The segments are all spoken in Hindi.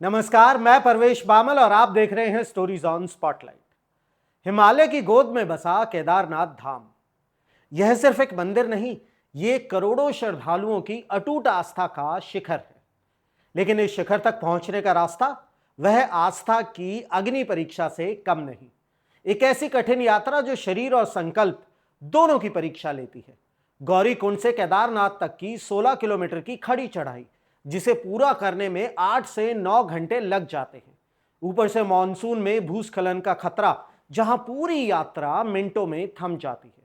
नमस्कार, मैं परवेश बामल और आप देख रहे हैं स्टोरीज ऑन स्पॉटलाइट। हिमालय की गोद में बसा केदारनाथ धाम, यह सिर्फ एक मंदिर नहीं, ये करोड़ों श्रद्धालुओं की अटूट आस्था का शिखर है। लेकिन इस शिखर तक पहुंचने का रास्ता, वह आस्था की अग्नि परीक्षा से कम नहीं। एक ऐसी कठिन यात्रा जो शरीर और संकल्प दोनों की परीक्षा लेती है। गौरीकुंड से केदारनाथ तक की 16 किलोमीटर की खड़ी चढ़ाई, जिसे पूरा करने में 8 से 9 घंटे लग जाते हैं। ऊपर से मानसून में भूस्खलन का खतरा, जहां पूरी यात्रा मिनटों में थम जाती है।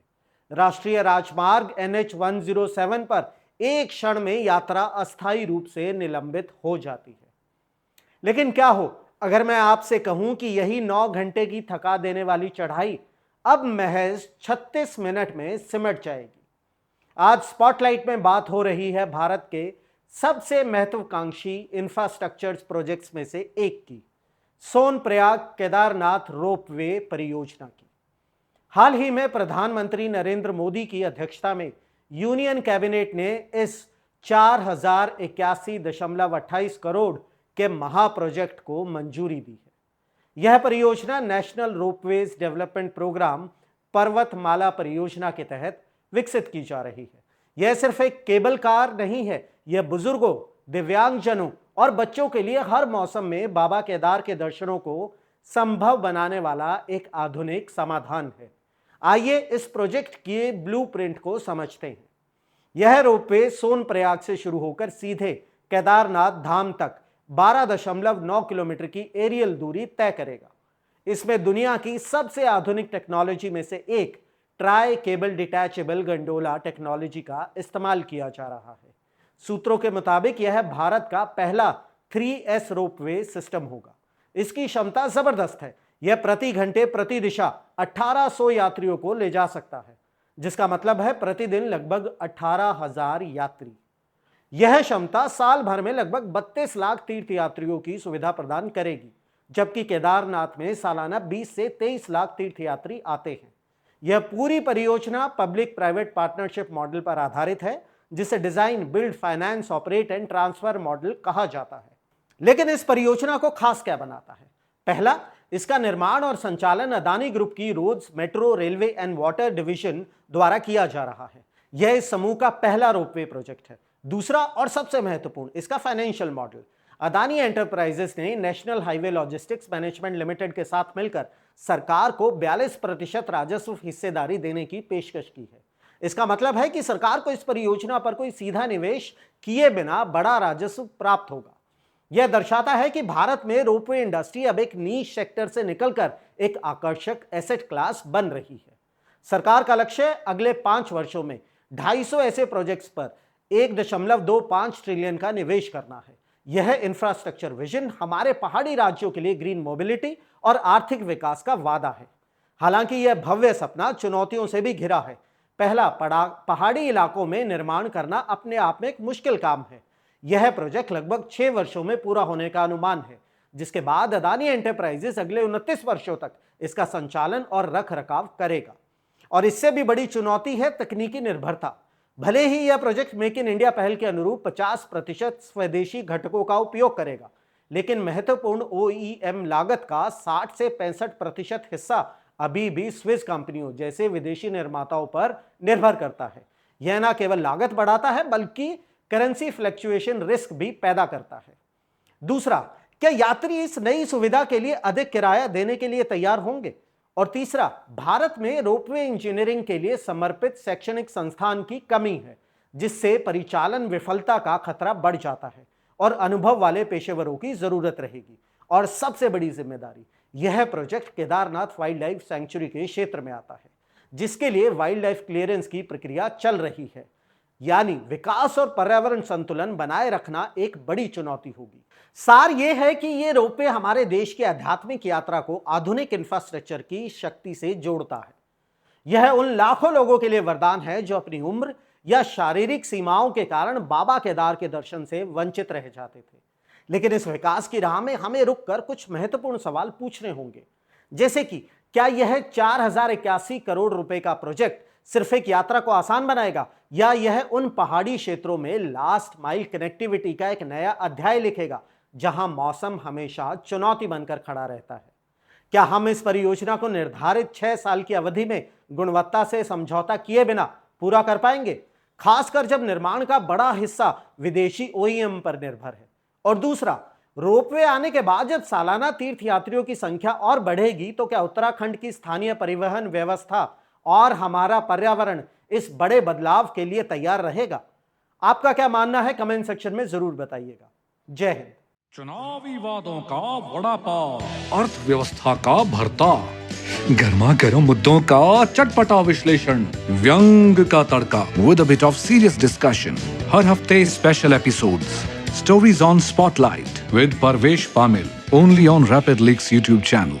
राष्ट्रीय राजमार्ग NH 107 पर एक क्षण में यात्रा अस्थायी रूप से निलंबित हो जाती है। लेकिन क्या हो अगर मैं आपसे कहूं कि यही 9 घंटे की थका देने वाली चढ़ाई अब महज 36 मिनट में सिमट जाएगी। आज स्पॉटलाइट में बात हो रही है भारत के सबसे महत्वाकांक्षी इंफ्रास्ट्रक्चर प्रोजेक्ट्स में से एक की, सोनप्रयाग केदारनाथ रोपवे परियोजना की। हाल ही में प्रधानमंत्री नरेंद्र मोदी की अध्यक्षता में यूनियन कैबिनेट ने इस 4081.28 करोड़ के महाप्रोजेक्ट को मंजूरी दी है। यह परियोजना नेशनल रोपवेज डेवलपमेंट प्रोग्राम पर्वतमाला परियोजना के तहत विकसित की जा रही है। यह सिर्फ एक केबल कार नहीं है, यह बुजुर्गों, दिव्यांगजनों और बच्चों के लिए हर मौसम में बाबा केदार के दर्शनों को संभव बनाने वाला एक आधुनिक समाधान है। आइए इस प्रोजेक्ट के ब्लूप्रिंट को समझते हैं। यह रोपवे सोनप्रयाग से शुरू होकर सीधे केदारनाथ धाम तक 12.9 किलोमीटर की एरियल दूरी तय करेगा। इसमें दुनिया की सबसे आधुनिक टेक्नोलॉजी में से एक try cable detachable gondola technology का इस्तेमाल किया जा रहा है। सूत्रों के मुताबिक यह भारत का पहला 3S रोपवे सिस्टम होगा। इसकी क्षमता जबरदस्त है। यह प्रति घंटे प्रति दिशा 1800 यात्रियों को ले जा सकता है, जिसका मतलब है प्रतिदिन लगभग 18,000 यात्री। यह क्षमता साल भर में लगभग 32 लाख तीर्थयात्रियों की सुविधा प्रदान करेगी, जबकि केदारनाथ में सालाना 20 से 23 लाख तीर्थयात्री आते हैं। यह पूरी परियोजना पब्लिक प्राइवेट पार्टनरशिप मॉडल पर आधारित है, जिसे design, build, finance, operate and transfer model कहा जाता है। लेकिन इस परियोजना को खास क्या बनाता है? पहला, इसका निर्माण और संचालन अदानी ग्रुप की roads, metro, railway and water division द्वारा किया जा रहा है। यह इस समूह का पहला रोपवे प्रोजेक्ट है। दूसरा और सबसे महत्वपूर्ण, इसका फाइनेंशियल मॉडल। अदानी एंटरप्राइजेस ने national highway logistics management limited के साथ मिलकर सरकार को 42% राजस्व हिस्सेदारी देने की पेशकश की है। इसका मतलब है कि सरकार को इस परियोजना पर कोई सीधा निवेश किए बिना बड़ा राजस्व प्राप्त होगा। यह दर्शाता है कि भारत में रोपवे इंडस्ट्री अब एक नीश सेक्टर से निकलकर एक आकर्षक एसेट क्लास बन रही है। सरकार का लक्ष्य अगले 5 वर्षों में 250 ऐसे प्रोजेक्ट्स पर 1.25 ट्रिलियन का निवेश करना है। यह इंफ्रास्ट्रक्चर विजन हमारे पहाड़ी राज्यों के लिए ग्रीन मोबिलिटी और आर्थिक विकास का वादा है। हालांकि यह भव्य सपना चुनौतियों से भी घिरा है। पहला, पहाड़ी इलाकों में निर्माण करना अपने आप में एक मुश्किल काम है। यह प्रोजेक्ट लगभग 6 वर्षों में पूरा होने का अनुमान है, जिसके बाद अदानी एंटरप्राइजेस अगले 29 वर्षों तक इसका संचालन और रख रखाव करेगा। और इससे भी बड़ी चुनौती है तकनीकी निर्भरता। भले ही यह प्रोजेक्ट मेक इन इंडिया पहल के अनुरूप 50% स्वदेशी घटकों का उपयोग करेगा, लेकिन महत्वपूर्ण OEM लागत का 60 से 65% हिस्सा अभी भी स्विस कंपनियों जैसे विदेशी निर्माताओं पर निर्भर करता है। यह न केवल लागत बढ़ाता है, बल्कि करेंसी फ्लक्चुएशन रिस्क भी पैदा करता है। दूसरा, क्या यात्री इस नई सुविधा के लिए अधिक किराया देने के लिए तैयार होंगे? और तीसरा, भारत में रोपवे इंजीनियरिंग के लिए समर्पित शैक्षणिक संस्थान की कमी है, जिससे परिचालन विफलता का खतरा बढ़ जाता है और अनुभव वाले पेशेवरों की जरूरत रहेगी। और सबसे बड़ी जिम्मेदारी, यह project Kedarnath wild life sanctuary के क्षेत्र में आता है, जिसके लिए वाइल्ड लाइफ क्लियरेंस की प्रक्रिया चल रही है। यानी विकास और पर्यावरण संतुलन बनाए रखना एक बड़ी चुनौती होगी। सार यह है कि यह रोपवे हमारे देश की आध्यात्मिक यात्रा को आधुनिक इंफ्रास्ट्रक्चर की शक्ति से जोड़ता है। यह उन लाखों लोगों के लिए वरदान है जो अपनी उम्र या शारीरिक सीमाओं के कारण बाबा केदार के दर्शन से वंचित रह जाते थे। लेकिन इस विकास की राह में हमें रुककर कुछ महत्वपूर्ण सवाल पूछने होंगे, जैसे कि क्या यह 4081 करोड़ रुपए का प्रोजेक्ट सिर्फ एक यात्रा को आसान बनाएगा, या यह उन पहाड़ी क्षेत्रों में लास्ट माइल कनेक्टिविटी का एक नया अध्याय लिखेगा जहां मौसम हमेशा चुनौती बनकर खड़ा रहता है। क्या हम इस परियोजना को निर्धारित 6 साल की अवधि में गुणवत्ता से समझौता किए बिना पूरा कर पाएंगे, खासकर जब निर्माण का बड़ा हिस्सा विदेशी ओईएम पर निर्भर है? और दूसरा, रोपवे आने के बाद जब सालाना तीर्थयात्रियों की संख्या और बढ़ेगी, तो क्या उत्तराखंड की स्थानीय परिवहन व्यवस्था और हमारा पर्यावरण इस बड़े बदलाव के लिए तैयार रहेगा? आपका क्या मानना है, कमेंट सेक्शन में जरूर बताइएगा। जय हिंद। चुनावी वादों का वड़ा पाव, अर्थव्यवस्था का भरता, गर्मा गर्म मुद्दों का चटपटा विश्लेषण, व्यंग का तड़का with a bit of serious discussion. हर हफ्ते special episodes, stories on spotlight with Parvesh Pamil, only on rapid leaks YouTube channel.